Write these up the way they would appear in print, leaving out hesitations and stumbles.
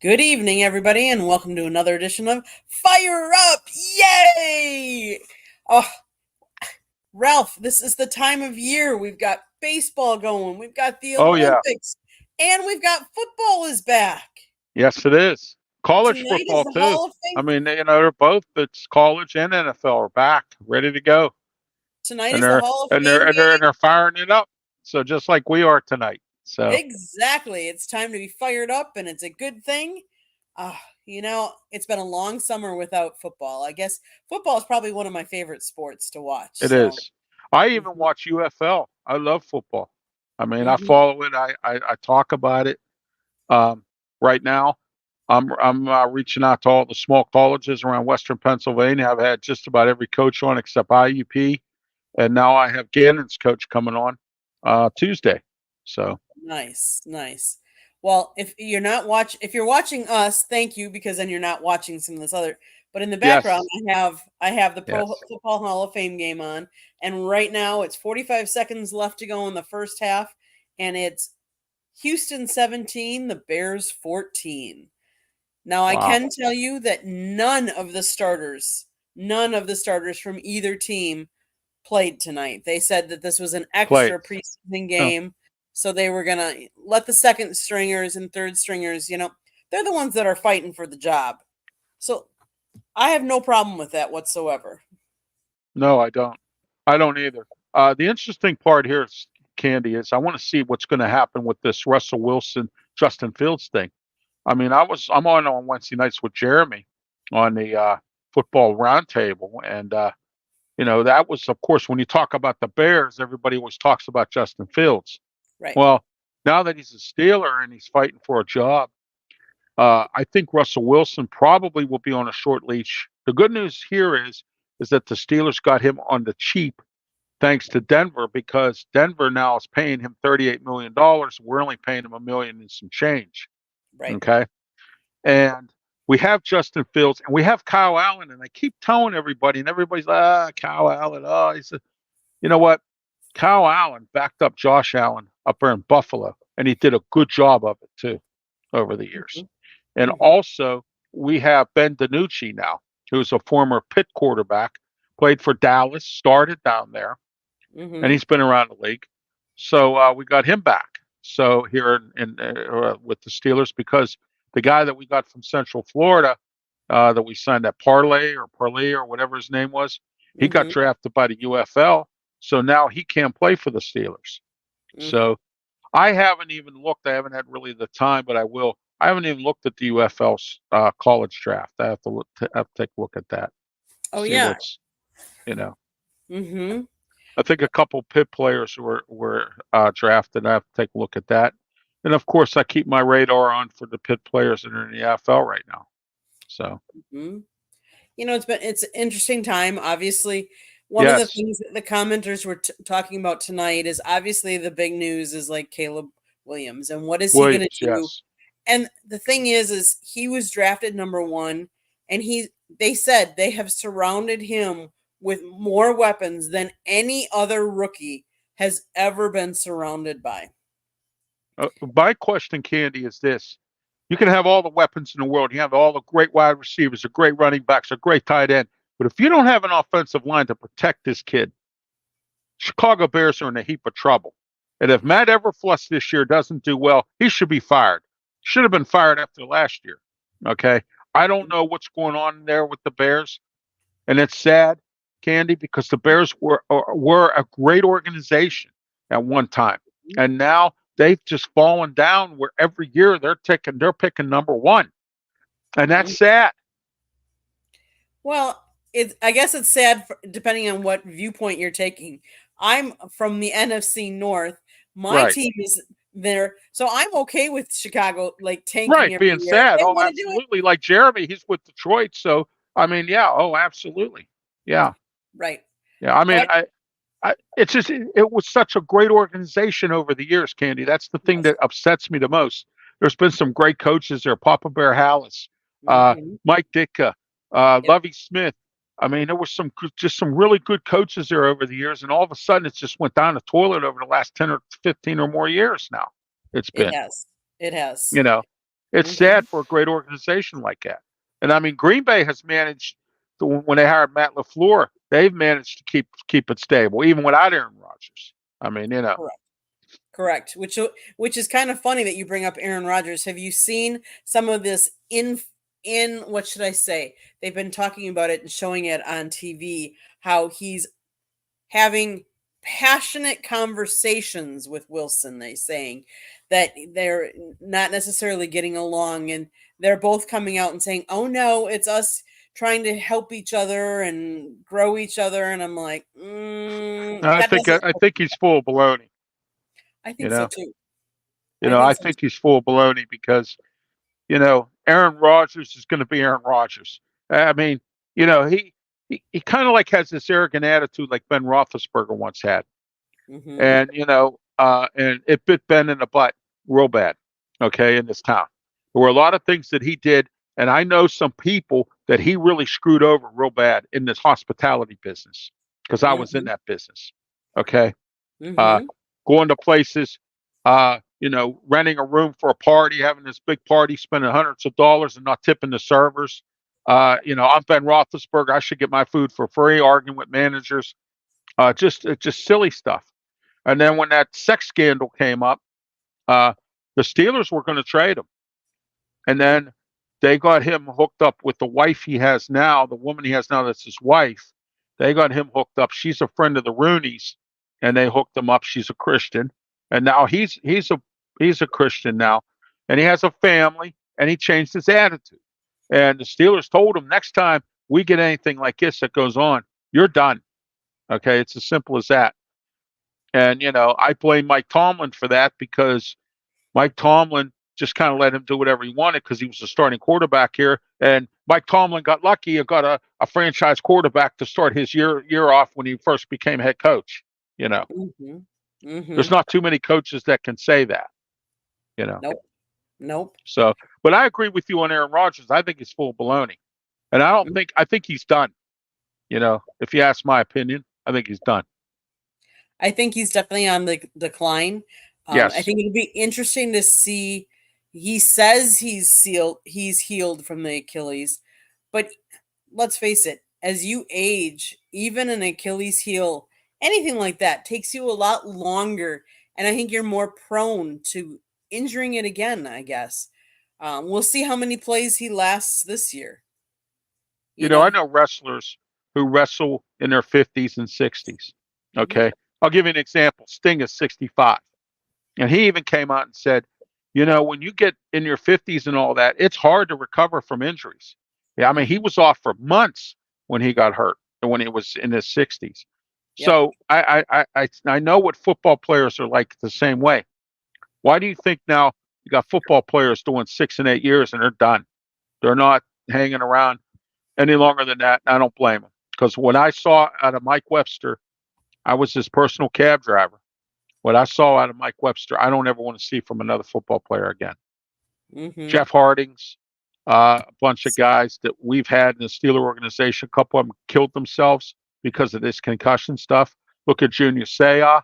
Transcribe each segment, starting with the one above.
Good evening, everybody, and welcome to another edition of Fire Up! Yay! Oh, Ralph, this is the time of year. We've got baseball going, we've got the Oh yeah, Olympics, and we've got football is back. yes it is. College Tonight is football the too. Hall of I Fame. mean, they're both. It's college and NFL are back, ready to go, Tonight and is the they're Hall of and they're Fame and they're, game. and they're firing it up. So just like we are tonight. So Exactly. It's time to be fired up, and it's a good thing. It's been a long summer without football. I guess football is probably one of my favorite sports to watch. it So, is. I even mhm, watch UFL. I love football. I mean, I mhm. follow it. I talk about it. Um, right now, I'm reaching out to all the small colleges around Western Pennsylvania. I've had just about every coach on except IUP. And now I have Gannon's coach coming on Tuesday. So Nice, nice. Well, if you're watching us, thank you because then you're not watching some of this other. But in the background, yes, I have the Pro yes, Football Hall of Fame game on, and right now it's 45 seconds left to go in the first half, and it's Houston 17, the Bears 14. Now I wow, can tell you that none of the starters from either team played tonight. They said that this was an played. extra preseason Huh. game, so they were going to let the second stringers and third stringers, they're the ones that are fighting for the job. So I have no problem with that whatsoever. No, I don't. I don't either. The interesting part here, Candy, is I want to see what's going to happen with this Russell Wilson, Justin Fields thing. I mean, I'm on Wednesday nights with Jeremy on the football roundtable, and that was, of course, when you talk about the Bears, everybody always talks about Justin Fields. Right. Well, now that he's a Steeler and he's fighting for a job, I think Russell Wilson probably will be on a short leash. The good news here is that the Steelers got him on the cheap thanks to Denver because Denver now is paying him $38 million. We're only paying him a million and some change. Right. Okay. And we have Justin Fields and we have Kyle Allen. And I keep telling everybody, and everybody's like, Kyle Allen. Oh, he said, you know what? Kyle Allen backed up Josh Allen up there in Buffalo, and he did a good job of it too over the years. Mhm. And Mhm. also, we have Ben DiNucci now, who's a former Pitt quarterback, played for Dallas, started down there, and Mhm. he's been around the league. So we got him back. So here with the Steelers, because the guy that we got from Central Florida that we signed at Parlay or whatever his name was, he got Mhm. drafted by the UFL. So now he can't play for the Steelers. Mhm. So I haven't even looked. I haven't had really the time, but I will. I haven't even looked at the UFL's college draft. I have to have to take a look at that. Oh See yeah. what's you know. Mhm. I think a couple Pitt players were drafted. I have to take a look at that. And of course, I keep my radar on for the Pitt players that are in the NFL right now. So Mhm. It's an interesting time. Obviously, one of the yes, things that the commenters were talking about tonight is obviously the big news is like Caleb Williams and what is he going Williams. to do? Yes, And the thing is he was drafted number 1, and they said they have surrounded him with more weapons than any other rookie has ever been surrounded by. my question, Candy, is this: you can have all the weapons in the world. You have all the great wide receivers, a great running backs, a great tight end. But if you don't have an offensive line to protect this kid, Chicago Bears are in a heap of trouble. And if Matt Everfluss this year doesn't do well, he should be fired. Should have been fired after last year. Okay. I don't know what's going on there with the Bears. And it's sad, Candy, because the Bears were a great organization at one time. And now they've just fallen down where every year they're picking number one. And that's sad. Well, I guess it's sad depending on what viewpoint you're taking. I'm from the NFC North. My Right. team is there, so I'm okay with Chicago like tanking Right. every Being year. If sad. they Oh, want to do it, absolutely. Like Jeremy, he's with Detroit. So I mean, yeah, oh, absolutely. Yeah. right. Yeah, I mean, But it's just it was such a great organization over the years, Candy. That's the thing yes. that upsets me the most. There's been some great coaches there, Papa Bear Hallis, Hmm. Mike Ditka, Yep. Lovey Smith. I mean, there was just some really good coaches there over the years, and all of a sudden, it just went down the toilet over the last 10 or 15 or more years. Now it's It been, has. It has. you know, It's Mm-hmm. sad for a great organization like that. And I mean, Green Bay has managed when they hired Matt LaFleur, they've managed to keep it stable, even without Aaron Rodgers. I mean, Correct. Correct. Which is kind of funny that you bring up Aaron Rodgers. Have you seen some of this in what should I say? They've been talking about it and showing it on TV. How he's having passionate conversations with Wilson. They saying that they're not necessarily getting along, and they're both coming out and saying, "Oh no, it's us trying to help each other and grow each other." And I'm like, that doesn't. I think he's full of baloney. I You think so know, too. I I think so think too. he's full of baloney because Aaron Rodgers is going to be Aaron Rodgers. I mean, he kind of like has this arrogant attitude like Ben Roethlisberger once had. Mm-hmm. And and it bit Ben in the butt real bad. Okay, in this town, there were a lot of things that he did, and I know some people that he really screwed over real bad in this hospitality business because I was in Mm-hmm. that business. Okay, uh, Mm-hmm. going to places, renting a room for a party, having this big party, spending hundreds of dollars and not tipping the servers. I'm Ben Roethlisberger. I should get my food for free. Arguing with managers, just silly stuff. And then when that sex scandal came up, uh, the Steelers were going to trade him. And then they got him hooked up with the wife he has now, the woman he has now that's his wife. They got him hooked up. She's a friend of the Rooneys, and they hooked him up. She's a Christian, and now he's a Christian now, and he has a family, and he changed his attitude. And the Steelers told him, next time we get anything like this that goes on, you're done. Okay, it's as simple as that. And I blame Mike Tomlin for that because Mike Tomlin just kind of let him do whatever he wanted because he was the starting quarterback here. And Mike Tomlin got lucky and got a franchise quarterback to start his year off when he first became head coach. You know, Mm-hmm. there's Mm-hmm. not too many coaches that can say that. You know, Nope. Nope. so but I agree with you on Aaron Rodgers. I think he's full of baloney, and I think he's done. If you ask my opinion, I think he's done. I think he's definitely on the decline. I Yes. think it'll be interesting to see. He says he's healed from the Achilles, but let's face it, as you age, even an Achilles heel, anything like that takes you a lot longer, and I think you're more prone to injuring it again. I guess we'll see how many plays he lasts this year. You I know. know wrestlers who wrestle in their 50s and 60s. Hmm. Okay. I'll give you an example. Sting is 65. And he even came out and said, when you get in your 50s and all that, it's hard to recover from injuries. Yeah, I mean, he Hmm. was off for months when he got hurt and when he was in his 60s. Yep. So I know what football players are like the same way. Why do you think now you got football players doing 6 and 8 years and they're done? They're not hanging around any longer than that. I don't blame them because what I saw out of Mike Webster, I was his personal cab driver. What I saw out of Mike Webster, I don't ever want to see from another football player again. Hmm. Jeff Hardings, a bunch of guys that we've had in the Steeler organization, a couple of them killed themselves because of this concussion stuff. Look at Junior Seau.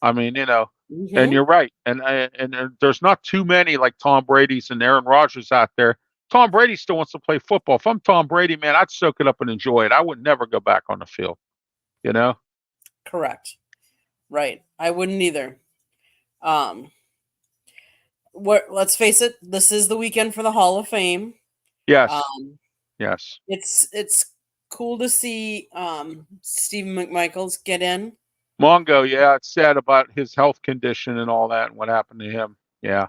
I mean, and Hmm. you're right. And there's not too many like Tom Brady's and Aaron Rodgers out there. Tom Brady still wants to play football. If I'm Tom Brady, man, I'd soak it up and enjoy it. I would never go back on the field. You know? Correct. Right. I wouldn't either. Um, let's face it, this is the weekend for the Hall of Fame. Yes. Um, Yes. it's cool to see Stephen McMichaels get in, Mongo, yeah, it's sad about his health condition and all that and what happened to him. Yeah.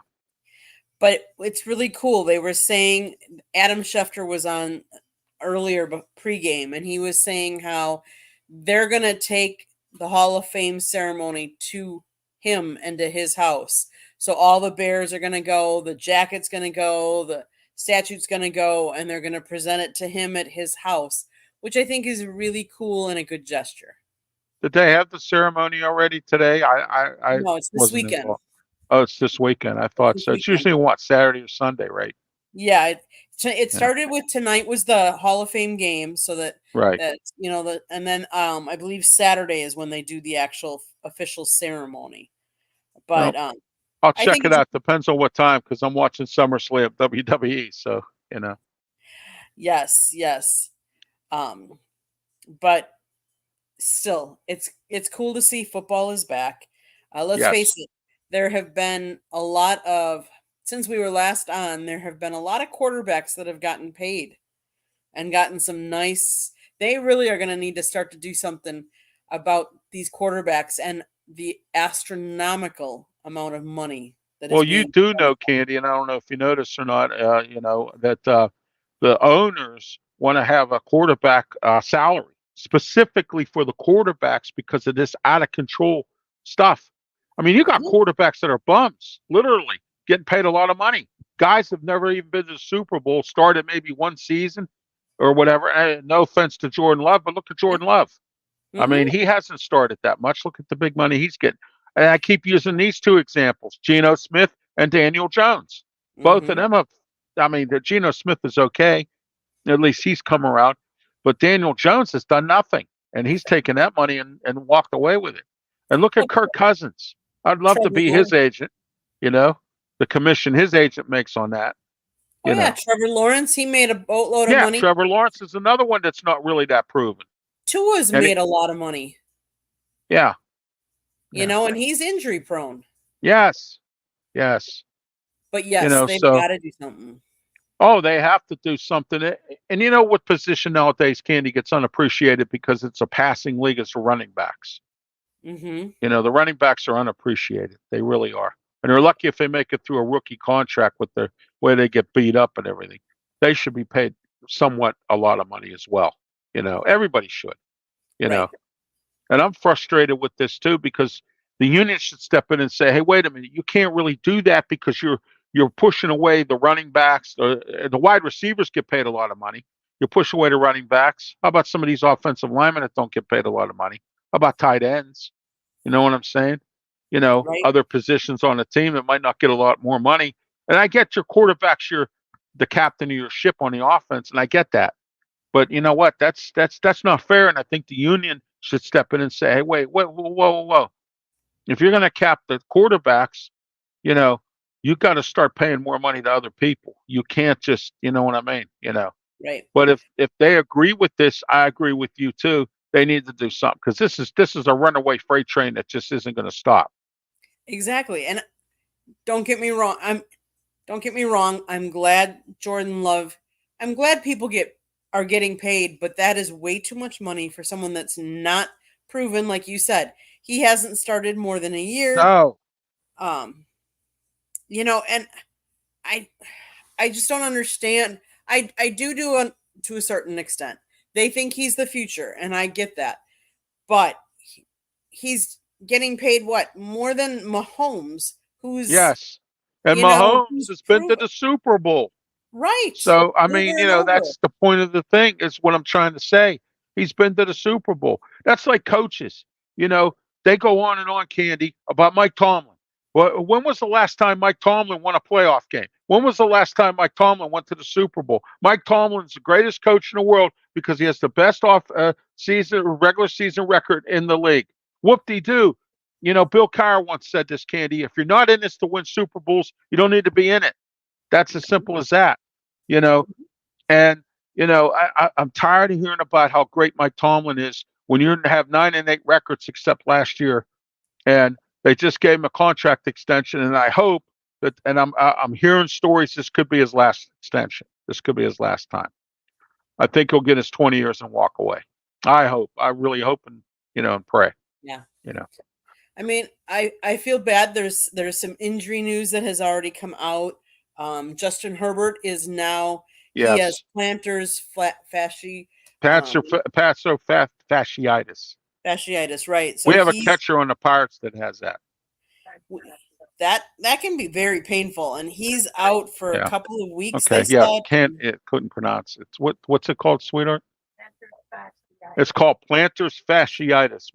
but it's really cool. They were saying Adam Schefter was on earlier pregame, and he was saying how they're gonna take the Hall of Fame ceremony to him and to his house. So all the Bears are gonna go, the jacket's gonna go, the statue's gonna go, and they're gonna present it to him at his house, which I think is really cool and a good gesture. Did they have the ceremony already today? I No, it's this wasn't weekend. involved. Oh, it's this weekend. I It's thought this so. It's weekend. usually what, Saturday or Sunday, right? Yeah, it Yeah. started with tonight was the Hall of Fame game, so Right. and then I believe Saturday is when they do the actual official ceremony. Well, But I'll I check think it it's out. Depends on what time because I'm watching SummerSlam WWE. So yes, yes. Um, but still, it's cool to see football is back. Let's face yes. it, there have been a lot of since we were last on, there have been a lot of quarterbacks that have gotten paid and gotten some nice. They really are going to need to start to do something about these quarterbacks and the astronomical amount of money that is Well, you being. do know, Candy, and I don't know if you noticed or not. That the owners want to have a quarterback salary specifically for the quarterbacks because of this out of control stuff. I mean, you got Mhm, quarterbacks that are bums, literally getting paid a lot of money. Guys have never even been to the Super Bowl, started maybe one season or whatever. No offense to Jordan Love, but look at yeah, Jordan Love. I mean, mhm, he hasn't started that much. Look at the big money he's getting. And I keep using these two examples, Geno Smith and Daniel Jones. Both of mhm. them have, I mean, the Geno Smith is okay. At least he's come around. But Daniel Jones has done nothing. And he's taken that money and walked away with it. And look at Well, Kirk Cousins. I'd love to Trevor be his Lawrence. agent, you know, the commission his agent makes on that, Oh you yeah, know. Trevor Lawrence. He made a boatload of Yeah, money. Trevor Lawrence is another one that's not really that proven. Tua's And it, made a lot of money, yeah, yeah. and he's injury prone. Yes, yes. But yes, they've So got to do something. oh, they have to do something. And you know what position nowadays, Candy, gets unappreciated because it's a passing league is the running backs. Hmm. The running backs are unappreciated. They really are. And they're lucky if they make it through a rookie contract with the way they get beat up and everything. They should be paid somewhat a lot of money as well. Everybody should, you Right, know. And I'm frustrated with this too because the union should step in and say, "Hey, wait a minute, you can't really do that because you're pushing away the running backs. The wide receivers get paid a lot of money. You're pushing away the running backs. How about some of these offensive linemen that don't get paid a lot of money? How about tight ends? You know what I'm saying? right. Other positions on a team that might not get a lot more money. And I get your quarterback's the captain of your ship on the offense, and I get that. But you know what? That's not fair. And I think the union should step in and say, "Hey, wait, whoa, whoa, whoa! If you're going to cap the quarterbacks, you know, you got to start paying more money to other people. You can't just, you know what I mean? Right. But if they agree with this, I agree with you too. They need to do something because this is a runaway freight train that just isn't going to stop. Exactly. And don't get me wrong. Don't get me wrong. I'm glad Jordan Love. I'm glad people are getting paid, but that is way too much money for someone that's not proven. Like you said, he hasn't started more than a year. No, Um, and I I just don't understand. I do to a certain extent. They think he's the future, and I get that. But he's getting paid what more than Mahomes, who's yes, and Mahomes who's has been to proven the Super Bowl. right So, I mean, over and over. that's the point of the thing, is what I'm trying to say. He's been to the Super Bowl. That's like coaches. You know, they go on and on, Candy, about Mike Tomlin. Well, when was the last time Mike Tomlin won a playoff game? When was the last time Mike Tomlin went to the Super Bowl? Mike Tomlin's the greatest coach in the world because he has the best regular season record in the league. Whoop de doo. Bill Cowher once said this, Candy. If you're not in this to win Super Bowls, you don't need to be in it. That's as simple as that. You know, and I'm tired of hearing about how great Mike Tomlin is when you have 9-8 records except last year, and they just gave him a contract extension. And I hope that, and I'm hearing stories. This could be his last extension. This could be his last time. I think he'll get his 20 years and walk away. I hope. I really hope and pray. Yeah. You know. I mean, I feel bad. There's some injury news that has already come out. Justin Herbert is now he has Yes. planters Patso fasciitis. fasciitis, right? We So have a catcher on the Pirates that has that. that can be very painful, and he's out for a Yeah. couple of weeks. They Okay. Yeah. said, Couldn't pronounce it. What's it called, sweetheart? It's called plantar fasciitis.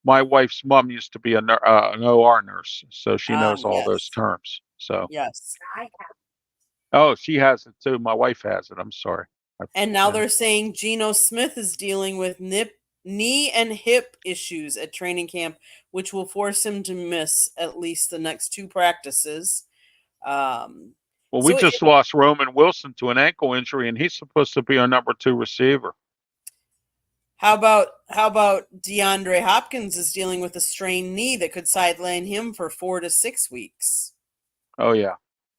My wife's mom used to be an OR nurse, so she knows all those yes, terms. So, yes. oh, she has it too. My wife has it. I'm sorry. And now Yeah. they're saying Geno Smith is dealing with knee and hip issues at training camp, which will force him to miss at least the next 2 practices. Um, Well, we so just lost Roman Wilson to an ankle injury, and he's supposed to be our number 2 receiver. how about DeAndre Hopkins is dealing with a strained knee that could sideline him for 4 to 6 weeks. Oh yeah.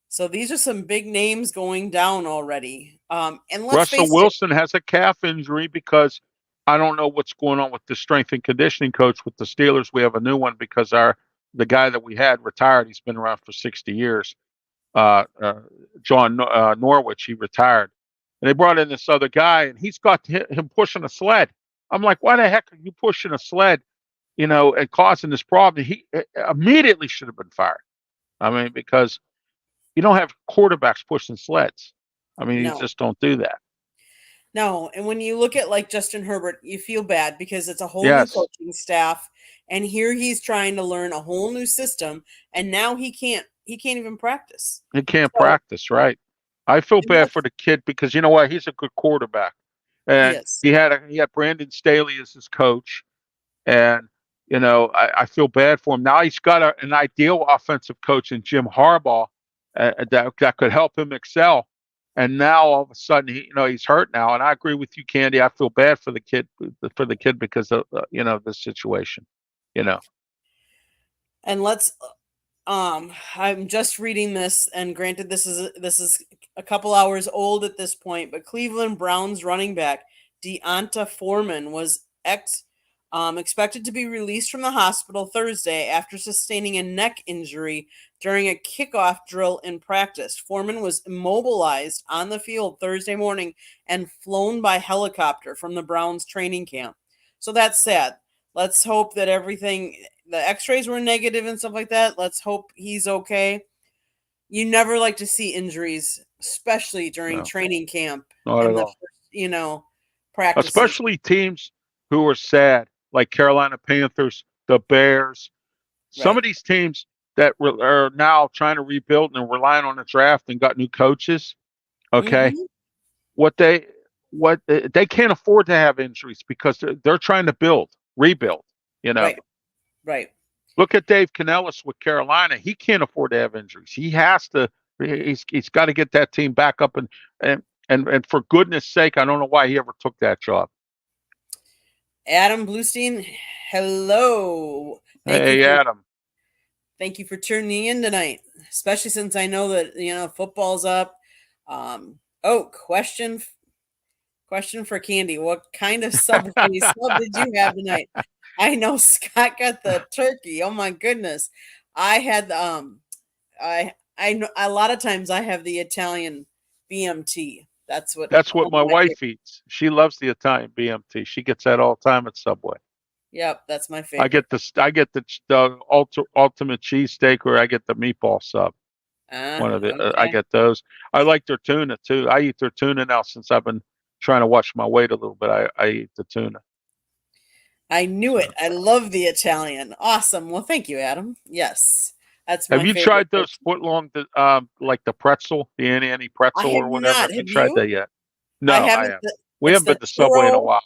So these are some big names going down already. And let's Russell face it, Wilson has a calf injury because I don't know what's going on with the strength and conditioning coach with the Steelers. We have a new one because the guy that we had retired. He's been around for 60 years. John Norwich, he retired, and they brought in this other guy, and he's got him pushing a sled. I'm like, why the heck are you pushing a sled? And causing this problem. He immediately should have been fired. I mean, because you don't have quarterbacks pushing sleds. I mean, you no. just don't do that. No, and when you look at like Justin Herbert, you feel bad because it's a whole new Yes, coaching staff, and here he's trying to learn a whole new system, and now he can't even practice. he can't So practice, right? I feel and bad for the kid because you know what? He's a good quarterback, he and is. he had Brandon Staley as his coach, and I feel bad for him. Now he's got an ideal offensive coach in Jim Harbaugh that could help him excel. And now all of a sudden he's hurt now. And I agree with you, Candy. I feel bad for the kid because of this situation. And I'm just reading this, and granted this is a couple hours old at this point, but Cleveland Browns running back Deonta Foreman was expected to be released from the hospital Thursday after sustaining a neck injury during a kickoff drill in practice. Foreman was immobilized on the field Thursday morning and flown by helicopter from the Browns training camp. So that's sad. Let's hope that the x-rays were negative and stuff like that. Let's hope he's okay. You never like to see injuries, especially during No, training camp not at and the all. first, practices. Especially teams who are sad, like Carolina Panthers, the Bears. Some Right. of these teams that are now trying to rebuild and relying on the draft and got new coaches. Okay, Hmm. what they can't afford to have injuries because they're trying to rebuild. You know, Right. Right. look at Dave Canellis with Carolina. He can't afford to have injuries. He has to. He's got to get that team back up and for goodness sake, I don't know why he ever took that job. Adam Bluestein, hello. Hey, Adam. Thank you for tuning in tonight, especially since I know that football's up. Question for Candy. What kind of Subway sub did you have tonight? I know Scott got the turkey. Oh my goodness. I had I know a lot of times I have the Italian BMT. That's one That's what of my my wife favorite. eats. She loves the Italian BMT. She gets that all the time at Subway. Yep, that's my I favorite. get the ultimate cheesesteak, or I get the meatball sub. One of the I Okay. get those. I like their tuna too. I eat their tuna now since I've been trying to watch my weight a little bit. I eat the tuna. I knew So, it. I love the Italian. Awesome. Well, thank you, Adam. Yes, that's have my you favorite. tried those foot long, like the pretzel, the Annie I pretzel have or whatever? not. Have you Have tried you? that yet? I No, I haven't. haven't. We It's haven't been to Subway in a while.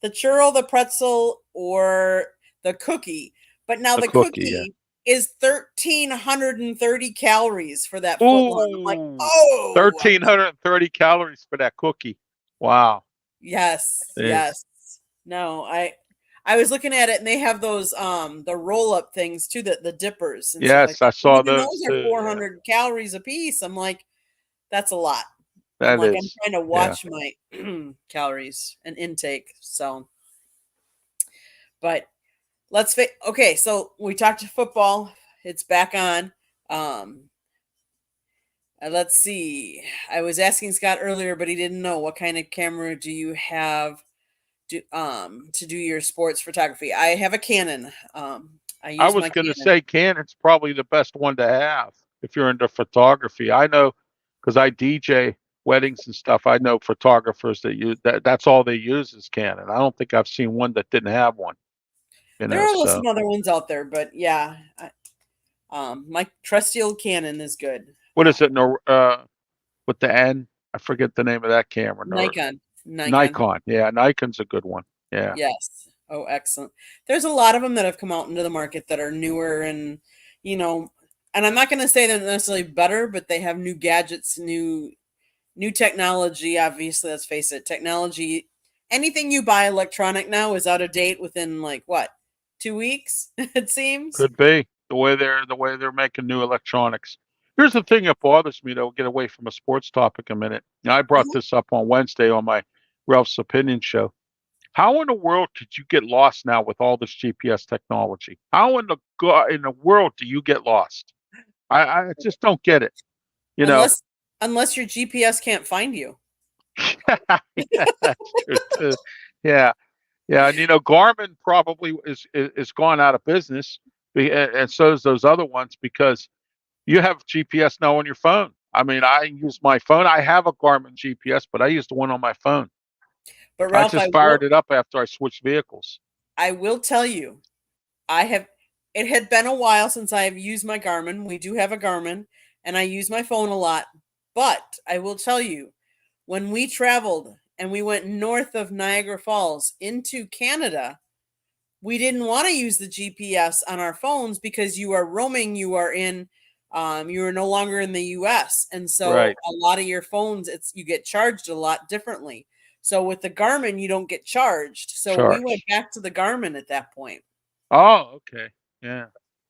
the churro, the pretzel, or the cookie. But now The the cookie, yeah. cookie is 1,330 calories for that foot long. I'm like, Ooh, oh, 1,330 calories for that cookie. Wow. yes, Jeez. yes. No, I was looking at it, and they have those the roll up things too, the dippers and stuff like Yes, that. I And saw even those those are too. Yeah, 400 calories a piece. I'm like, that's a lot. I'm that like, I'm is. trying to Yeah. watch my calories and intake. So, but okay, so we talked to football. It's back on. Um, let's see. I was asking Scott earlier, but he didn't know what kind of camera do you have to do your sports photography. I have a Canon. I I use was my going to Canon. say Canon's probably the best one to have if you're into photography. I know because I DJ weddings and stuff. I know photographers that use that's all they use is Canon. I don't think I've seen one that didn't have one. There are So some other ones out there, but yeah, my trusty old Canon is good. what is it? No, with the N? I forget the name of that camera. No, Nikon. Nikon. Yeah, Nikon's a good one. Yeah. Yes. Oh, excellent. There's a lot of them that have come out into the market that are newer and, you know, and I'm not going to say they're necessarily better, but they have new gadgets, new technology. Obviously, let's face it, technology. Anything you buy electronic now is out of date within like what, 2 weeks? It seems. Could be the way they're making new electronics. Here's the thing that bothers me, though. Get away from a sports topic a minute. Now, I brought Mhm. this up on Wednesday on my Ralph's Opinion show. How in the world did you get lost now with all this GPS technology? How in the world do you get lost? I just don't get it. You know, Unless unless your GPS can't find you. yeah, that's true too. Yeah, yeah, and Garmin probably is gone out of business, and so is those other ones because you have GPS now on your phone. I mean, I use my phone. I have a Garmin GPS, but I use the one on my phone. But I Ralph, just fired it up after I switched vehicles. I will tell you, I have it had been a while since I have used my Garmin. We do have a Garmin and I use my phone a lot. But I will tell you, when we traveled and we went north of Niagara Falls into Canada, we didn't want to use the GPS on our phones because you are roaming, you are no longer in the US. And so Right, a lot of your phones, it's you get charged a lot differently. So with the Garmin, you don't get charged. So we went charged. back to the Garmin at that point. Oh, okay. Yeah.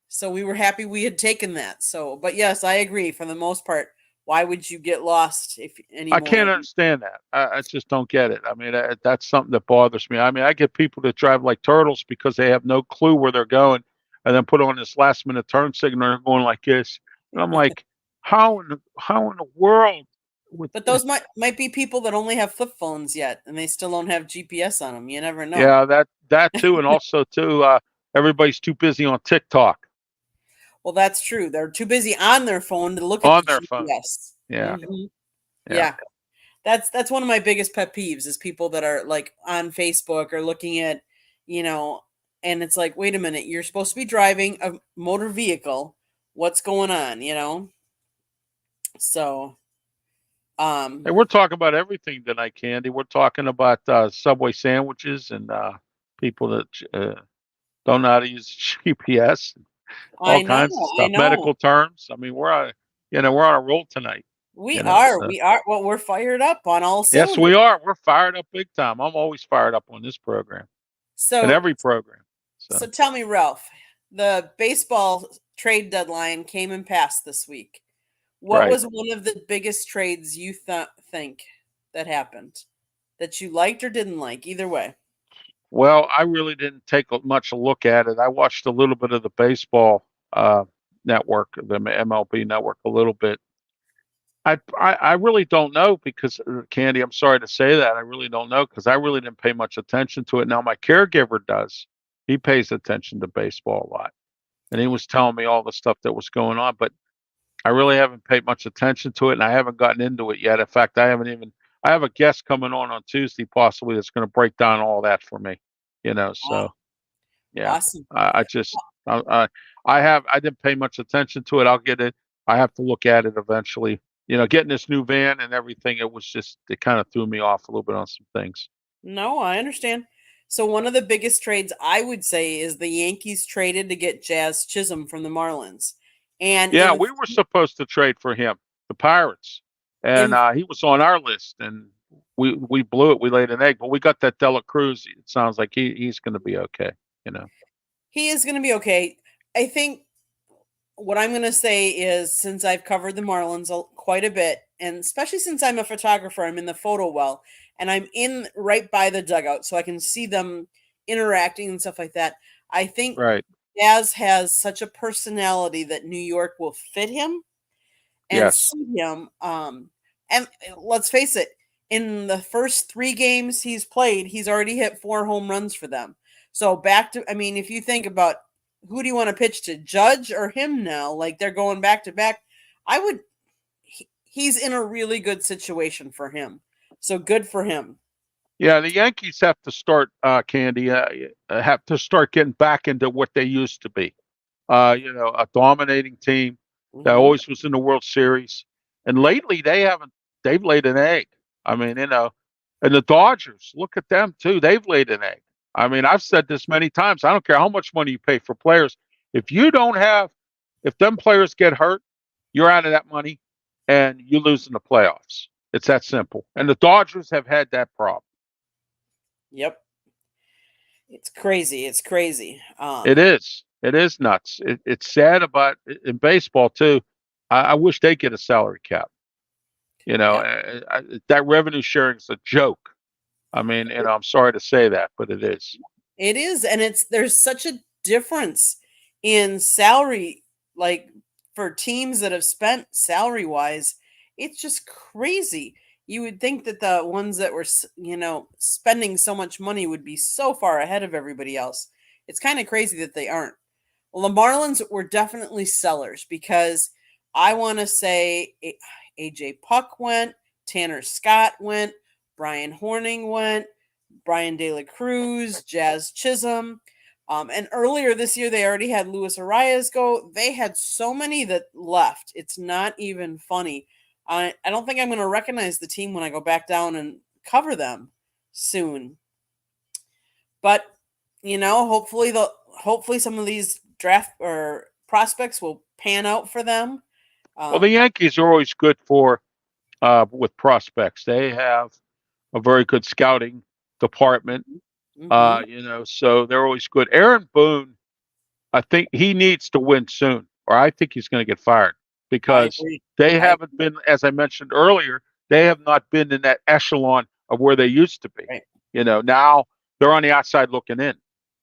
So we were happy we had taken that. So, but yes, I agree. For the most part, why would you get lost if I anymore? can't understand that. I just don't get it. I mean, that's something that bothers me. I mean, I get people that drive like turtles because they have no clue where they're going, and then put on this last minute turn signal and they're going like this. And I'm like, how in the world with But those might be people that only have flip phones yet, and they still don't have GPS on them. You never know. yeah, that too, and also too, everybody's too busy on TikTok Well, that's true. They're too busy on their phone to look at on the their phone. GPS. Yeah, Mhm. yeah. Yeah, that's one of my biggest pet peeves is people that are like on Facebook or looking at, you know, and it's like, wait a minute, you're supposed to be driving a motor vehicle. What's going on? So, Hey, um, we're talking about everything tonight, Candy. We're talking about Subway sandwiches and people that don't know how to use GPS, all I know, kinds of I stuff, know. medical terms. I mean, we're on a roll tonight. We are, So we are. Well, we're fired up on all yes, cylinders. we are. We're fired up big time. I'm always fired up on this program and So, every program. so So tell me, Ralph, the baseball trade deadline came and passed this week. What right. was one of the biggest trades you think that happened that you liked or didn't like? Either way. Well, I really didn't take much a look at it. I watched a little bit of the baseball network, the MLB network, a little bit. I really don't know because Candy, I'm sorry to say that. I really don't know because I really didn't pay much attention to it. Now my caregiver does. He pays attention to baseball a lot. And he was telling me all the stuff that was going on, but I really haven't paid much attention to it and I haven't gotten into it yet. In fact, I have a guest coming on Tuesday possibly that's going to break down all that for me, Ah, so yeah. awesome. I just I didn't pay much attention to it. I'll get it. I have to look at it eventually. Getting this new van and everything, it kind of threw me off a little bit on some things. No, I understand. So one of the biggest trades I would say is the Yankees traded to get Jazz Chisholm from the Marlins. And Yeah, we were supposed to trade for him, the Pirates, and in he was on our list, and we blew it. We laid an egg, but we got that Dela Cruz. It sounds like he's going to be okay. You know. he is going to be okay. I think what I'm going to say is since I've covered the Marlins quite a bit, and especially since I'm a photographer, I'm in the photo well, and I'm in right by the dugout, so I can see them interacting and stuff like that. I think Right. Jazz has such a personality that New York will fit him and Yes. see him. And let's face it, in the first 3 games he's played, he's already hit 4 home runs for them. So back to, I mean, if you think about who do you want to pitch to, Judge or him now? Like they're going back to back. I would. He's in a really good situation for him. So good for him. Yeah, the Yankees have to start, Candy, have to start getting back into what they used to be. A dominating team that Hmm. always was in the World Series. And lately they haven't, they've laid an egg. I mean, and the Dodgers, look at them too. They've laid an egg. I mean, I've said this many times. I don't care how much money you pay for players. If you don't have, if them players get hurt, you're out of that money and you lose in the playoffs. It's that simple. And the Dodgers have had that problem. Yep. It's crazy. It's crazy. It is. It is nuts. It's sad about in baseball too. I wish they get a salary cap. You know, Yep. that revenue sharing is a joke. I mean, I'm sorry to say that, but it is. It is, and there's such a difference in salary, like for teams that have spent salary wise. It's just crazy. You would think that the ones that were, spending so much money would be so far ahead of everybody else. It's kind of crazy that they aren't. Well, the Marlins were definitely sellers because I want to say AJ Puck went, Tanner Scott went, Brian Horning went, Brian De La Cruz, Jazz Chisholm. And earlier this year, they already had Luis Arias go. They had so many that left. It's not even funny. I don't think I'm going to recognize the team when I go back down and cover them soon. But hopefully some of these draft or prospects will pan out for them. Well, the Yankees are always good for with prospects. They have a very good scouting department. So they're always good. Aaron Boone, I think he needs to win soon, or I think he's going to get fired I because agree. they I haven't been, as I mentioned earlier, they have not been in that echelon of where they used to be. Right. Now they're on the outside looking in,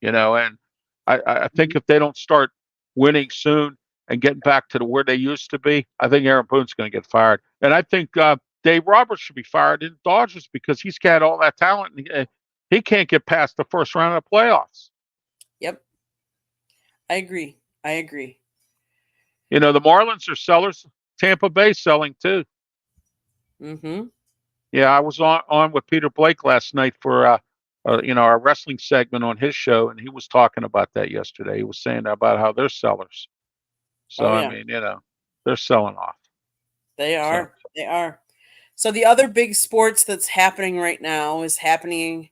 and I think if they don't start winning soon and getting back to where they used to be, I think Aaron Boone's going to get fired. And I think Dave Roberts should be fired in Dodgers because he's got all that talent and he can't get past the first round of the playoffs. Yep. I agree. The Marlins are sellers. Tampa Bay selling too. Mm-hmm. Yeah, I was on with Peter Blake last night for our wrestling segment on his show, and he was talking about that yesterday. He was saying about how they're sellers. So Oh, I yeah. mean, they're selling off. They So are. They are. So the other big sports that's happening right now is happening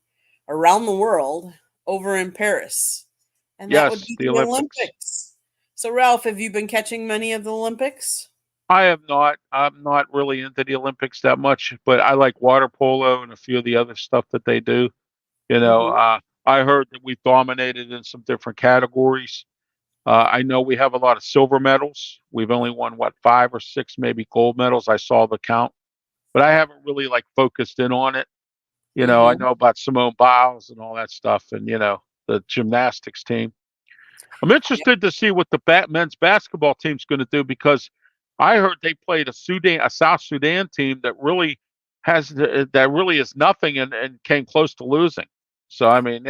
around the world over in Paris. And that would yes, be the the Olympics. Olympics. So Ralph, have you been catching many of the Olympics? I have not. I'm not really into the Olympics that much, but I like water polo and a few of the other stuff that they do. You know, Mm-hmm. uh, I heard that we've dominated in some different categories. I know we have a lot of silver medals. We've only won what 5 or 6 maybe gold medals. I saw the count, but I haven't really like focused in on it. I Mm-hmm. know about Simone Biles and all that stuff, and the gymnastics team. I'm Yep. interested to see what the men's basketball team's going to do because I heard they played a South Sudan team that really that really is nothing and came close to losing. So I mean,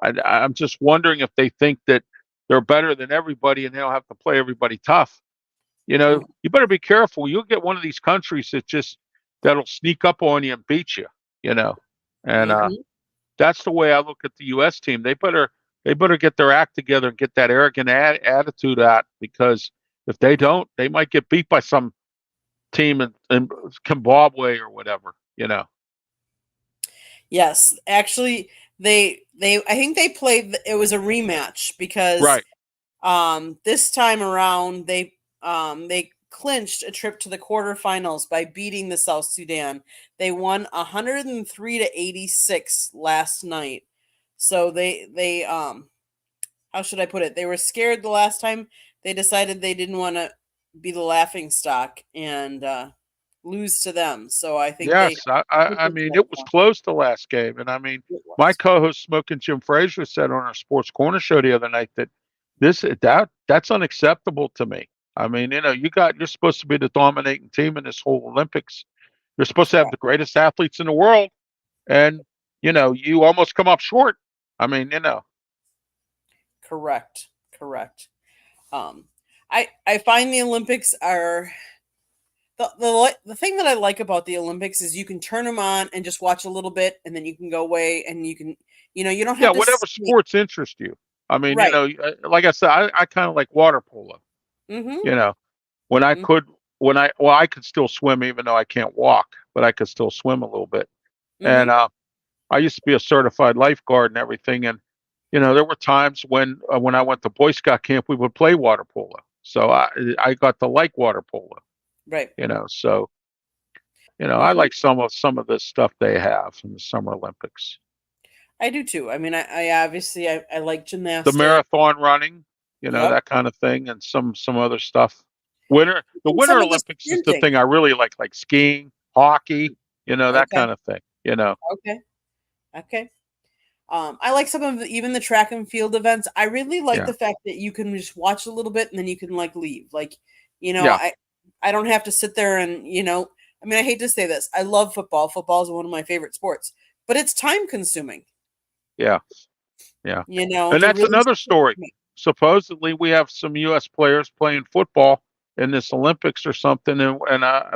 I'm just wondering if they think that they're better than everybody and they don't have to play everybody tough. You better be careful. You'll get one of these countries that'll sneak up on you and beat you. You know, and Mm-hmm. that's the way I look at the U.S. team. They better get their act together and get that arrogant attitude out because if they don't, they might get beat by some team in Zimbabwe or whatever. Yes, actually, they I think they played. It was a rematch because Right. this time around they clinched a trip to the quarterfinals by beating the South Sudan. They won 103 to 86 last night. So they how should I put it? They were scared the last time. They decided they didn't want to be the laughing stock and lose to them. So I think they Yes. I mean, it was close the last game, and I mean, it my was. co-host Smoking Jim Frazier said on our Sports Corner show the other night that that's unacceptable to me. I mean, you're supposed to be the dominating team in this whole Olympics. You're supposed to have the greatest athletes in the world, and you almost come up short. I mean, Correct. Correct. Um, I find the Olympics are the thing that I like about the Olympics is you can turn them on and just watch a little bit, and then you can go away, and you don't yeah, have to whatever stay. sports interest you. I mean, Right. like I said, I kind of like water polo. Mm-hmm. You know, when I Mm-hmm. could, I could still swim even though I can't walk, but I could still swim a little bit. And Mm-hmm. I used to be a certified lifeguard and everything, and there were times when I went to Boy Scout camp, we would play water polo. So I got to like water polo. Right. So I Hmm. like some of the stuff they have in the Summer Olympics. I do too. I mean, I obviously I like The gymnastics. marathon running, Yep. that kind of thing, and some other stuff. The And Winter some of the Olympics is the sprinting. thing I really like skiing, hockey, that Okay. kind of thing. Okay. Okay. I like some of even the track and field events. I really like Yeah, the fact that you can just watch a little bit and then you can like leave. Like, yeah, I don't have to sit there and I mean, I hate to say this. I love football. Football is one of my favorite sports, but it's time consuming. yeah, yeah. And To that's really another story. Supposedly, we have some U.S. players playing football in this Olympics or something, and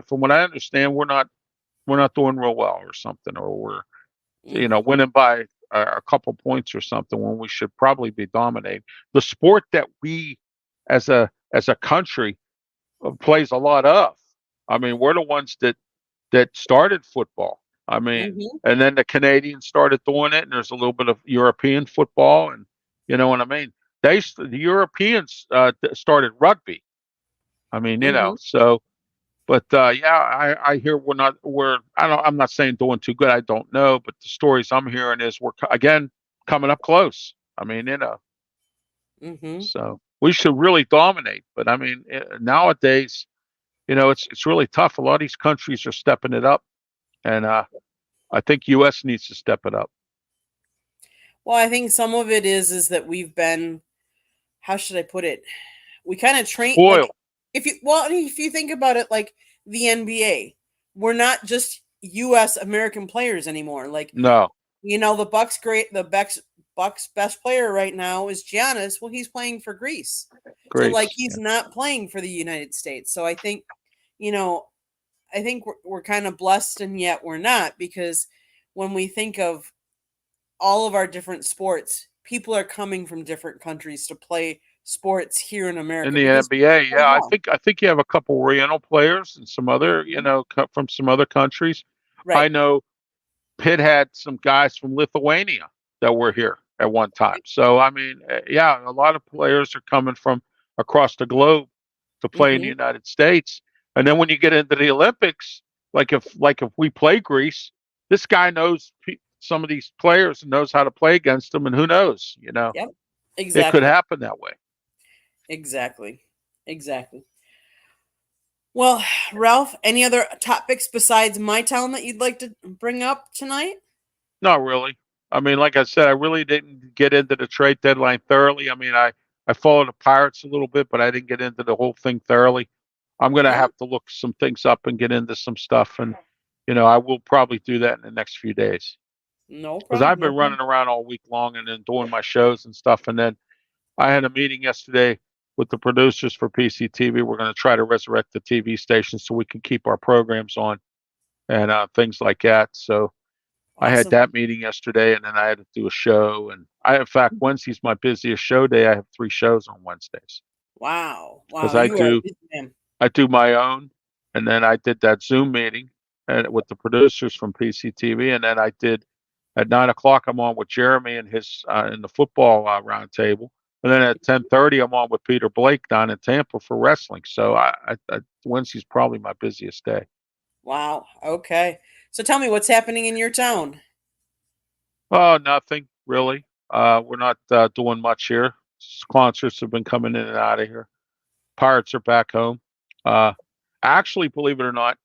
from what I understand, we're not doing real well or something, or we're Mm, winning by a couple points or something when we should probably be dominating the sport that we as a country plays a lot of. I mean, we're the ones that started football. I mean, mhm, and then the Canadians started doing it, and there's a little bit of European football, and you know what I mean. The Europeans started rugby. I mean, mhm. so. But yeah, I hear I'm not saying doing too good. I don't know, but the stories I'm hearing is again coming up close. I mean, Mhm. so we should really dominate. But I mean, nowadays, it's really tough. A lot of these countries are stepping it up, and I think U.S. needs to step it up. Well, I think some of it is that we've been, how should I put it? We kind of train like Spoiled. if you think about it, like the NBA, we're not just U.S. American players anymore. Like No, Bucks best player right now is Giannis. Well, he's playing for Greece, so like Grace. he's Yeah. not playing for the United States. So you know, I think we're kind of blessed, and yet we're not, because when we think of all of our different sports, people are coming from different countries to play sports here in In America the because NBA, we're yeah, I home. think I think you have a couple Oriental players and some other, Mhm. from some other countries. I Right. know Pitt had some guys from Lithuania that were here at one time. So I mean, yeah, a lot of players are coming from across the globe to play in the Hmm. United States. And then when you get into the Olympics, like if we play Greece, this guy knows some of these players and knows how to play against them, and who knows, Yep. it could Exactly. happen that way. Exactly. Exactly. Well, Ralph, any other topics besides my town that you'd like to bring up tonight? Not really. I mean, like I said, I really didn't get into the trade deadline thoroughly. I mean, I followed the Pirates a little bit, but I didn't get into the whole thing thoroughly. I'm going to Yeah, have to look some things up and get into some stuff, and I will probably do that in the next few days no because problem. I've No been problem. running around all week long and then doing my shows and stuff. And then I had a meeting yesterday with the producers for PCTV. We're going to try to resurrect the TV station so we can keep our programs on and things like that. So I had Awesome. that meeting yesterday, and then I had to do a show. And in fact, Wednesday's my busiest show day. I have 3 shows on Wednesdays Wow. because Wow. I You are a do busy man. I do my own, and then I did that Zoom meeting and with the producers from PCTV, and then I did at 9 o'clock. I'm on with Jeremy and his in the football roundtable, and then at 10:30 I'm on with Peter Blake down in Tampa for wrestling. So Wednesday's probably my busiest day. Wow. Okay. So tell me what's happening in your town. Oh, nothing really. We're not doing much here. Concerts have been coming in and out of here. Pirates are back home. Uh, Actually, believe it or not,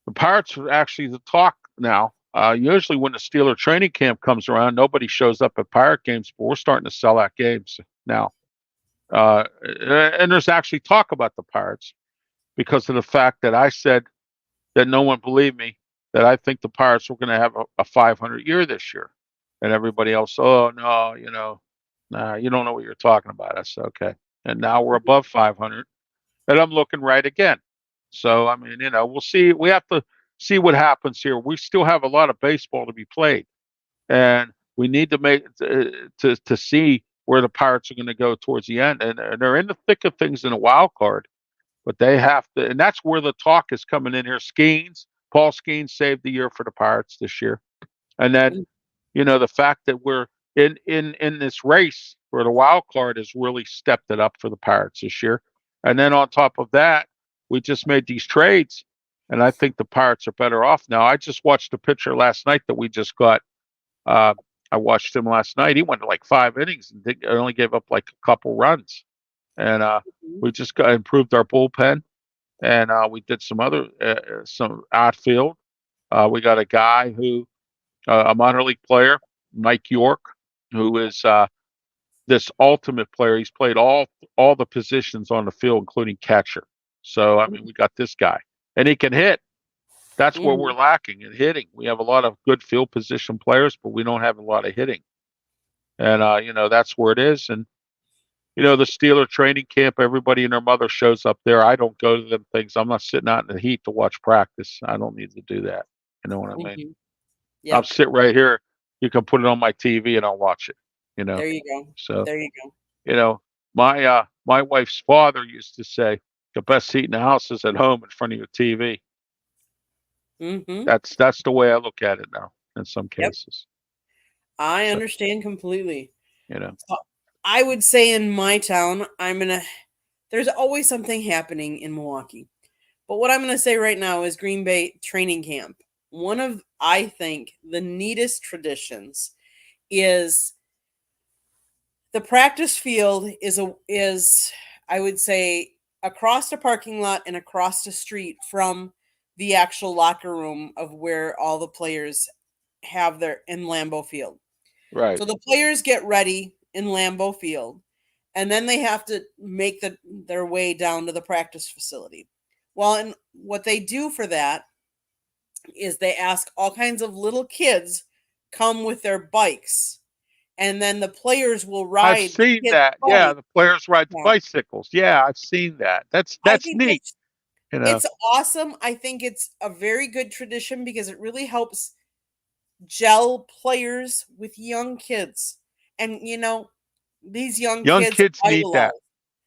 the Pirates are actually the talk now. Usually, when the Steeler training camp comes around, nobody shows up at Pirate games, but we're starting to sell out games now. And there's actually talk about the Pirates because of the fact that I said that no one believed me, that I think the Pirates were going to have a 500 year this year. And everybody else, oh, no, nah, you don't know what you're talking about. I said, okay. And now we're above 500, and I'm looking right again. So, I mean, we'll see. We have to see what happens here. We still have a lot of baseball to be played, and we need to make to see where the Pirates are going to go towards the end. And they're in the thick of things in a wild card, but they have to, and that's where the talk is coming in here. Paul Skeens saved the year for the Pirates this year, and then The fact that we're in this race for the wild card has really stepped it up for the Pirates this year. And then on top of that, we just made these trades, and I think the Pirates are better off now. I just watched a pitcher last night that we just got. Uh, I watched him last night. He went to like 5 innings and only gave up like a couple runs. And Mhm. we just got improved our bullpen, and we did some outfield. We got a guy a minor league player, Mike York, who is this ultimate player. He's played all the positions on the field, including catcher. So I mean, we got this guy, and he can hit. That's where we're Mhm. lacking in hitting. We have a lot of good field position players, but we don't have a lot of hitting. And that's where it is. And the Steeler training camp, everybody and their mother shows up there. I don't go to them things. I'm not sitting out in the heat to watch practice. I don't need to do that. You know what I mean? Mhm. I'll Yep. sit right here. You can put it on my TV and I'll watch it. You know. There you go. So There you go. you know, my wife's father used to say the best seat in the house is at home in front of your TV. Mhm. That's the way I look at it now in some Yep. cases. I So understand completely. you know, So I would say in my town, there's always something happening in Milwaukee. But what I'm going to say right now is Green Bay training camp. One of, I think, the neatest traditions is the practice field is I would say across the parking lot and across the street from the actual locker room of where all the players have their in Lambeau Field. right. So the players get ready in Lambeau Field, and then they have to make their way down to the practice facility. Well, and what they do for that is they ask all kinds of little kids come with their bikes, and then the players will I've ride the seen kids' that. Yeah, bike. the players ride the Yeah. bicycles. Yeah, I've seen that. That's I that's think neat. You know, it's awesome. I think it's a very good tradition because it really helps gel players with young kids. And these young young kids kids need idolize. that.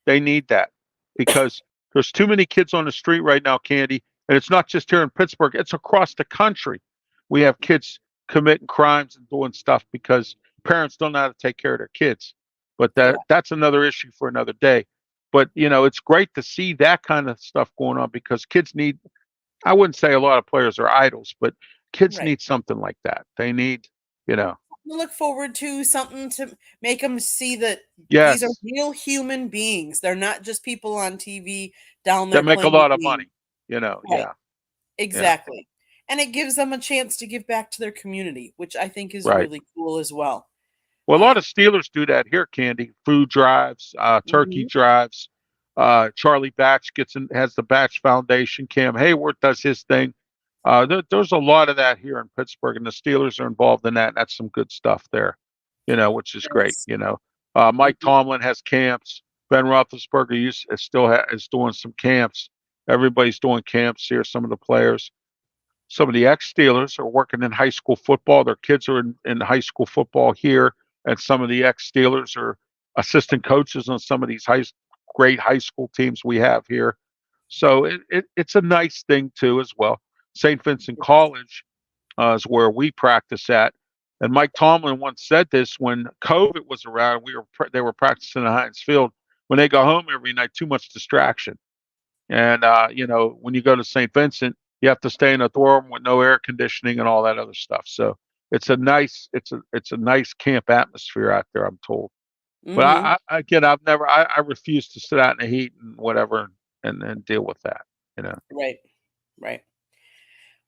They need that because there's too many kids on the street right now, Candy. And it's not just here in Pittsburgh, it's across the country. We have kids committing crimes and doing stuff because parents don't know how to take care of their kids. But Yeah, that's another issue for another day. But it's great to see that kind of stuff going on because kids need, I wouldn't say a lot of players are idols, but kids right. need something like that. They need, you know, We look forward to something to make them see that these are yes, real human beings. They're not just people on TV down that there make a playing a lot of money. game. Right. Yeah, yeah, Exactly. And it gives them a chance to give back to their community, which I think is right. really cool as well. Well, a lot Um, of Steelers do that here, Candy. Food drives, turkey mhm. drives. Charlie Batch has the Batch Foundation. Cam Hayward does his thing. There's a lot of that here in Pittsburgh, and the Steelers are involved in that. And that's some good stuff there, which is great. Yes. Mike Mhm. Tomlin has camps. Ben Roethlisberger is doing some camps. Everybody's doing camps here. Some of the players. Some of the ex-Steelers are working in high school football. Their kids are in high school football here, and some of the ex-Steelers are assistant coaches on some of these great high school teams we have here. So it's a nice thing too as well. St. Vincent College is where we practice at, and Mike Tomlin once said this when COVID was around. They were practicing at Heinz Field. When they go home every night, too much distraction. And when you go to St. Vincent, you have to stay in a dorm with no air conditioning and all that other stuff. So it's a nice camp atmosphere out there, I'm told. But Mhm. again, I refuse to sit out in the heat and whatever and deal with that. You know. Right. Right.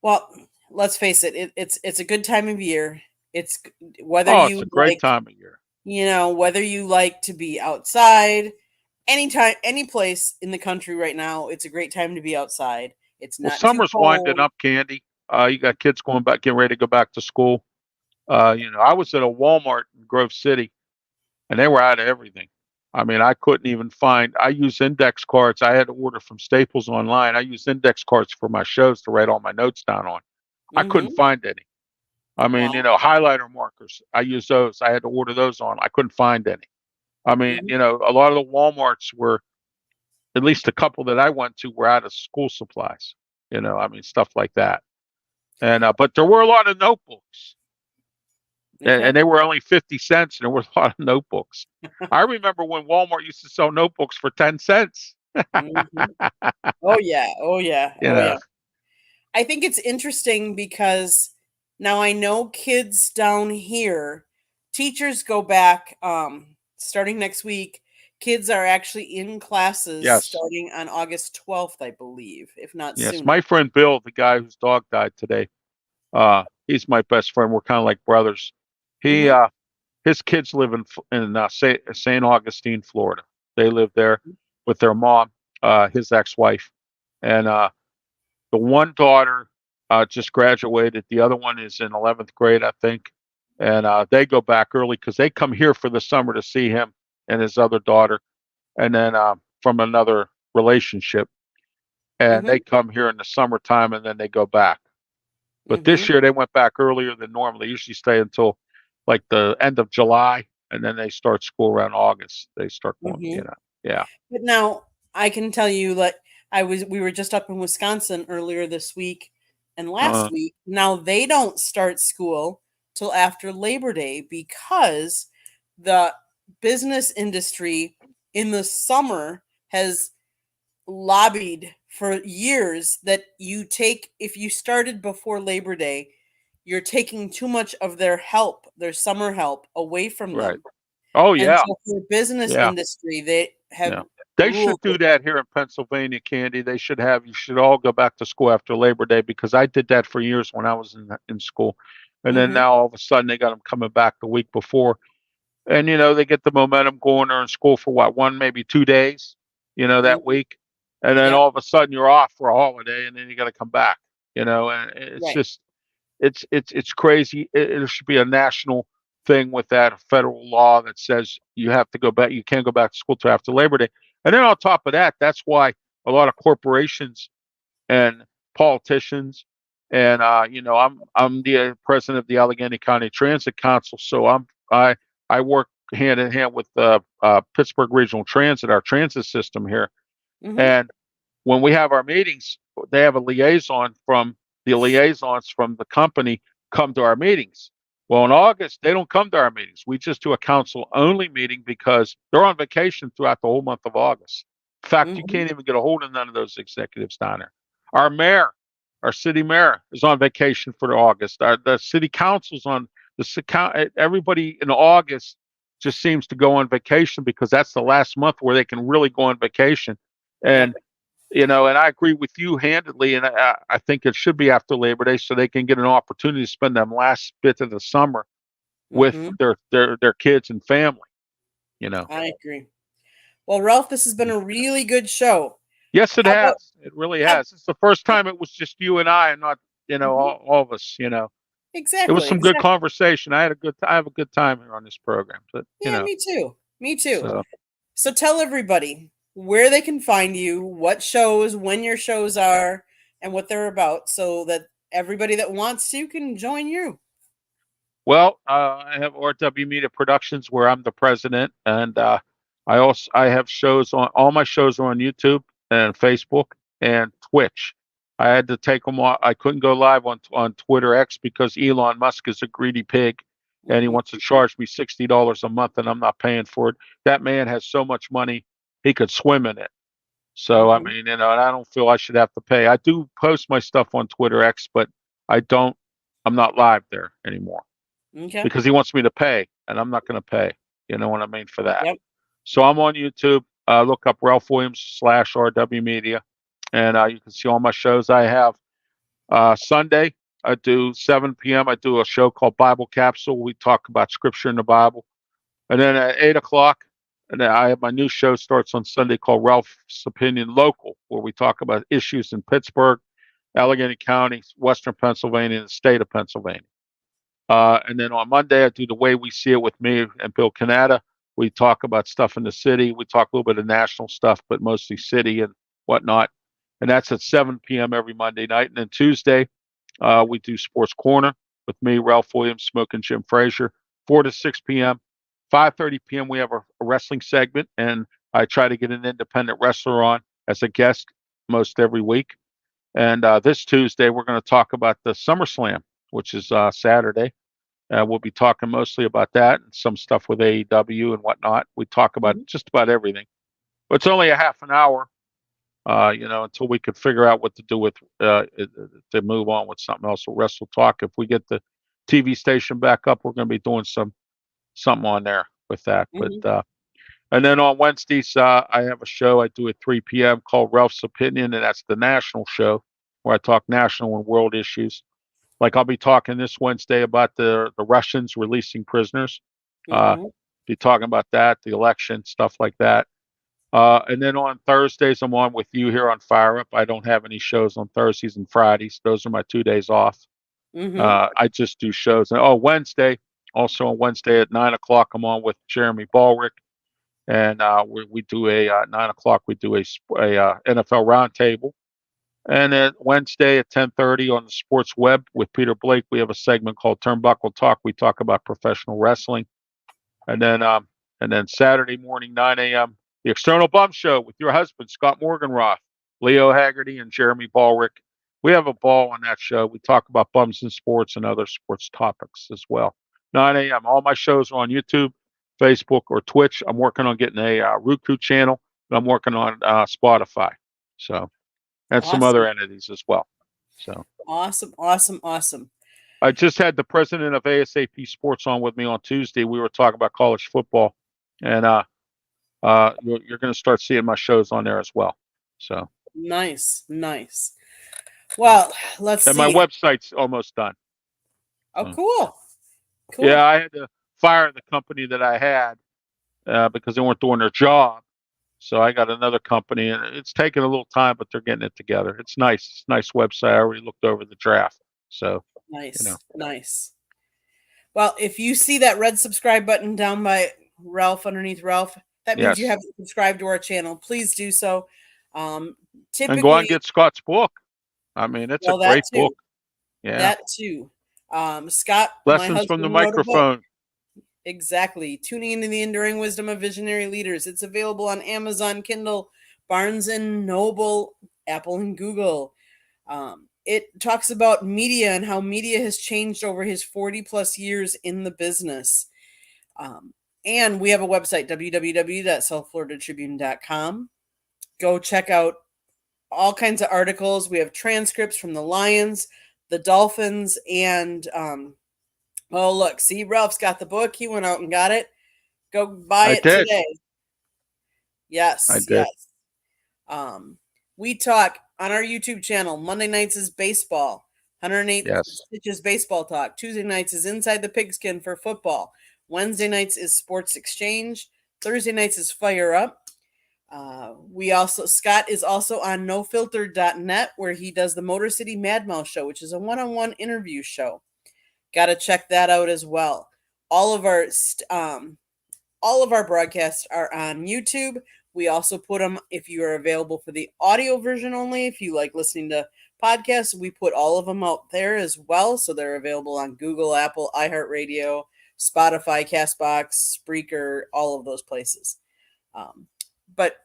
Well, let's face it, it's a good time of year. It's whether Oh, it's a you great like, time of year. whether you like to be outside, anytime, any place in the country right now, it's a great time to be outside. It's Well, not too summer's winding cold. up, Candy. You got kids getting ready to go back to school. I was at a Walmart in Grove City and they were out of everything. I mean, I couldn't even find. I use index cards. I had to order from Staples online. I use index cards for my shows to write all my notes down on. I couldn't Mhm. find any. I mean, Wow. highlighter markers. I use those. I had to order those on. I couldn't find any. I mean, Mhm. a lot of the WalMarts were, at least a couple that I went to, were out of school supplies. I mean, stuff like that. And but there were a lot of notebooks. and, Okay. and they were only 50 cents, and there were a lot of notebooks. I remember when Walmart used to sell notebooks for 10 cents. Mhm. Oh yeah. Oh yeah. You Oh know, yeah. I think it's interesting because now I know kids down here, teachers go back starting next week. Kids are actually in classes yes, starting on August 12th, I believe, if not yes. sooner. My friend Bill, the guy whose dog died today, he's my best friend. We're kind of like brothers. He Mhm. his kids live in St. Augustine, Florida. They live there with their mom, his ex-wife, and the one daughter just graduated. The other one is in 11th grade, I think, and they go back early because they come here for the summer to see him and his other daughter, and then from another relationship, and Mhm. they come here in the summertime, and then they go back. But this Mhm. year they went back earlier than normal. They usually stay until like the end of July, and then they start school around August. They start going, Mhm. yeah. But now I can tell you that we were just up in Wisconsin earlier this week and last Uh, week. Now they don't start school till after Labor Day because the business industry in the summer has lobbied for years that you take if you started before Labor Day, you're taking too much of their help, their summer help away from right. them. Oh And yeah, so for the business yeah. industry, they have Yeah. They should ruled do that here in Pennsylvania, Candy. You should all go back to school after Labor Day because I did that for years when I was in school. And then Mhm, now all of a sudden they got them coming back the week before. And, they get the momentum going. They're in school for what, one, maybe 2 days, that mhm. week. And then Yep, all of a sudden you're off for a holiday and then you got to come back, and it's right. just, it's crazy. It should be a national thing with that, a federal law that says you have to go back. You can't go back to school till after Labor Day. And then on top of that, that's why a lot of corporations and politicians and I'm the president of the Allegheny County Transit Council, so I work hand in hand with Pittsburgh Regional Transit, our transit system here, Mhm, and when we have our meetings, they have the liaisons from the company come to our meetings. Well, in August, they don't come to our meetings. We just do a council only meeting because they're on vacation throughout the whole month of August. In fact, you mhm, can't even get a hold of none of those executives down there. Our mayor, our city mayor, is on vacation for August. The city council's on everybody in August just seems to go on vacation because that's the last month where they can really go on vacation. yep, And and I agree with you handedly, and I think it should be after Labor Day so they can get an opportunity to spend them last bit of the summer with mhm. their kids and family. You know. I agree. Well, Ralph, this has been Yeah. a really good show. Yes, it How about has. It really how has. It's the first yeah, time it was just you and I, and not mhm. all of us. It was Exactly, some good exactly. conversation. I have a good time here on this program. But Yeah, me too. Me too. so So tell everybody where they can find you, what shows, when your shows are, and what they're about so that everybody that wants to can join you. well, I have RW Media Productions where I'm the president, and I have shows on all my shows are on YouTube and Facebook and Twitch. I had to take them off. I couldn't go live on Twitter X because Elon Musk is a greedy pig, and he Mhm, wants to charge me $60 a month, and I'm not paying for it. That man has so much money, he could swim in it. So I mhm. mean, and I don't feel I should have to pay. I do post my stuff on Twitter X, but I don't. I'm not live there anymore Okay. because he wants me to pay, and I'm not going to pay. You know what I mean for that. Yep. So I'm on YouTube. Look up Ralph Williams / RW Media, and you can see all my shows I have. Sunday, I do 7 p.m. I do a show called Bible Capsule. We talk about Scripture in the Bible, and then at 8 o'clock, and then I have my new show starts on Sunday called Ralph's Opinion Local, where we talk about issues in Pittsburgh, Allegheny County, Western Pennsylvania, and the state of Pennsylvania. And then on Monday, I do The Way We See It with me and Bill Canada. We talk about stuff in the city. We talk a little bit of national stuff, but mostly city and whatnot. And that's at 7 p.m. every Monday night. And then Tuesday, we do Sports Corner with me, Ralph Williams, Smoking Jim Frazier, 4 to 6 p.m. 5:30 p.m. we have a wrestling segment, and I try to get an independent wrestler on as a guest most every week. And this Tuesday, we're going to talk about the SummerSlam, which is Saturday. We'll be talking mostly about that and some stuff with AEW and whatnot. We talk about Mhm. just about everything. But it's only a half an hour, until we could figure out what to do with to move on with something else. So Wrestle Talk. If we get the TV station back up, we're going to be doing something on there with that. But Mhm. and then on Wednesdays, I have a show I do at 3 p.m. called Ralph's Opinion, and that's the national show where I talk national and world issues. Like I'll be talking this Wednesday about the Russians releasing prisoners. Uh, Mhm. be talking about that, the election, stuff like that. And then on Thursdays, I'm on with you here on Fire Up. I don't have any shows on Thursdays and Fridays. Those are my 2 days off. Mhm. I just do shows. And, oh, Wednesday, also on Wednesday at 9 o'clock, I'm on with Jeremy Ballrick, and we do a 9 o'clock. We do a NFL roundtable, and then Wednesday at 10:30 on the Sports Web with Peter Blake, we have a segment called Turnbuckle Talk. We talk about professional wrestling. And then Saturday morning, 9 a.m., the External Bum Show with your husband, Scott Morganroth, Leo Haggerty, and Jeremy Ballrick. We have a ball on that show. We talk about bums in sports and other sports topics as well. 9 a.m. All my shows are on YouTube, Facebook, or Twitch. I'm working on getting a Roku channel, and I'm working on Spotify. So, and some other Awesome. entities as well. So, Awesome. Awesome. Awesome. I just had the president of ASAP Sports on with me on Tuesday. We were talking about college football, and you're going to start seeing my shows on there as well. So, Nice. Nice. Well, let's and my see. website's almost done. Oh, So, cool. yeah, Cool. I had to fire the company that I had because they weren't doing their job. So I got another company, and it's taking a little time, but they're getting it together. It's nice. It's a nice website. I already looked over the draft. So, you know, Nice. Nice. Well, if you see that red subscribe button down by Ralph underneath Ralph, that means you yes. haven't subscribed to our channel. Please do so. Um, And go out and typically, get Scott's book. I mean, it's a well, that great book. too. Yeah. That too. Scott, my Lessons from the husband, wrote a book. microphone. Exactly. Tuning into the enduring wisdom of visionary leaders. It's available on Amazon, Kindle, Barnes and Noble, Apple and Google. It talks about media and how media has changed over his 40 plus years in the business. Um, and we have a website, www.southfloridatribune.com. Go check out all kinds of articles. We have transcripts from the Lions, the Dolphins, and oh, look, see, Ralph's got the book. He went out and got it. Go buy I it did. today. I Yes, did. yes. We talk on our YouTube channel. Monday nights is baseball. 108 Yes. Stitches Baseball Talk. Tuesday nights is Inside the Pigskin for football. Wednesday nights is Sports Exchange. Thursday nights is Fire Up. Scott is also on nofilter.net where he does the Motor City Mad Mouse show, which is a one-on-one interview show. Got to check that out as well. All of our broadcasts are on YouTube. We also put them, if you are available for the audio version only, if you like listening to podcasts, we put all of them out there as well. So they're available on Google, Apple, iHeartRadio, Spotify, Castbox, Spreaker, all of those places. But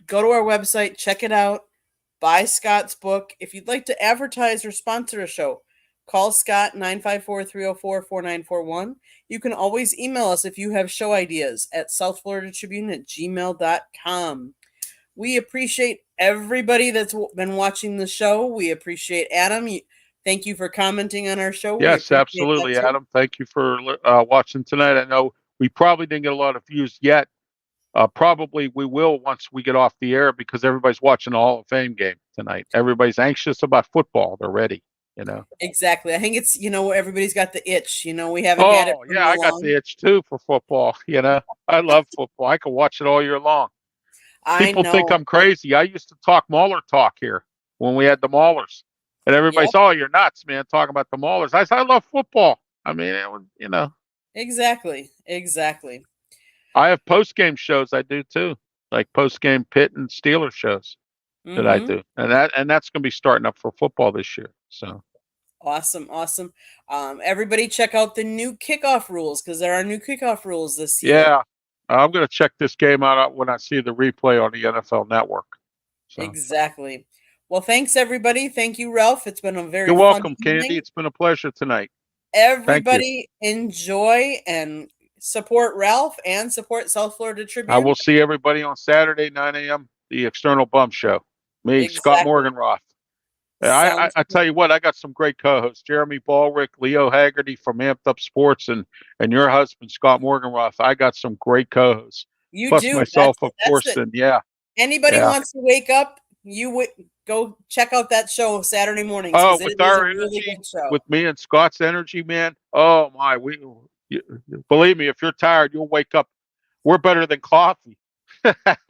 go to our website, check it out, buy Scott's book. If you'd like to advertise or sponsor a show, call Scott 954-304-4941. You can always email us if you have show ideas at southfloridatribune@gmail.com. We appreciate everybody that's been watching the show. We appreciate Adam. Thank you for commenting on our show. We Yes, appreciate that absolutely, too. Adam. Thank you for watching tonight. I know we probably didn't get a lot of views yet. Probably we will once we get off the air because everybody's watching the Hall of Fame game tonight. Everybody's anxious about football. They're ready. Exactly. I think it's, everybody's got the itch. We haven't had it Oh, for yeah, real I got long. the itch too for football. I love football. I can watch it all year long. I People think know. I'm crazy. I used to talk Mauler talk here when we had the Maulers. And everybody's, Yep. oh, you're nuts, man, talking about the Maulers. I said, I love football. I mean, Exactly. Exactly. I have post game shows I do too, like post game Pitt and Steelers shows that I Mm-hmm. do, and that's going to be starting up for football this year. So Awesome. Awesome. Everybody check out the new kickoff rules because there are new kickoff rules this year. yeah, I'm going to check this game out when I see the replay on the NFL Network. So Exactly. Well, thanks everybody. Thank you, Ralph. It's been a very you're fun welcome, Candy. evening. It's been a pleasure tonight. Everybody enjoy and support Ralph and support South Florida Tribune. I will see everybody on Saturday, 9 a.m., the External Bum Show. Me, Scott Morganroth. I tell you what, I got some great co-hosts: Jeremy Ballrick, Leo Haggerty from Amped Up Sports, and your husband Scott Morganroth. I got some great co-hosts. You Plus do myself, of course. And anybody wants to wake up, you would go check out that show Saturday mornings. Oh, with our energy, with me and Scott's energy, man. Oh my, believe me, if you're tired, you'll wake up. We're better than coffee.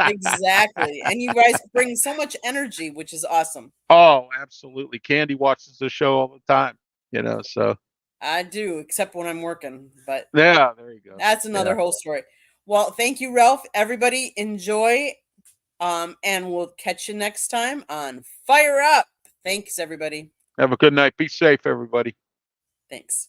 Exactly. And you guys bring so much energy, which is awesome. Oh, absolutely. Candy watches the show all the time, so. I do, except when I'm working, but yeah, there you go. That's another whole story. Well, thank you, Ralph. Everybody enjoy, and we'll catch you next time on Fire Up. Thanks, everybody. Have a good night. Be safe, everybody. Thanks.